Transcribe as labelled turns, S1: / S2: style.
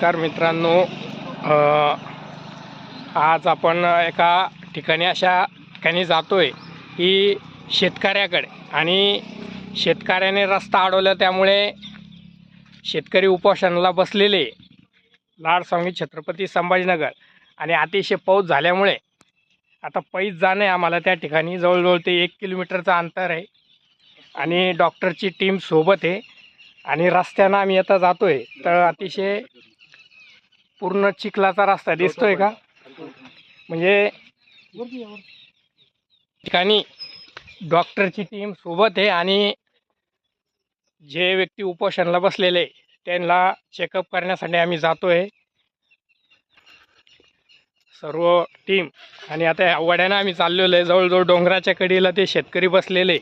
S1: नमस्कार मित्रांनो, आज आपण एका ठिकाणी अशा ठिकाणी जातोय की शेतकऱ्याकडे, आणि शेतकऱ्याने रस्ता अडवला त्यामुळे शेतकरी उपोषणाला बसलेले लाड सांगली छत्रपती संभाजीनगर. आणि अतिशय पाऊस झाल्यामुळे आता पैस जाणे आम्हाला त्या ठिकाणी जवळजवळ ते 1 किलोमीटरचं अंतर आहे आणि डॉक्टरची टीम सोबत आहे. आणि रस्त्यानं आम्ही आता जातोय तर अतिशय पूर्ण चिखलाचा रस्ता दिसतोय का, म्हणजे ठिकाणी डॉक्टरची टीम सोबत आहे आणि जे व्यक्ती उपोषणाला बसलेले त्यांना चेकअप करण्यासाठी आम्ही जातोय सर्व टीम. आणि आता वड्यानं आम्ही चाललेलो आहे, जवळजवळ डोंगराच्या कडेला ते शेतकरी बसलेले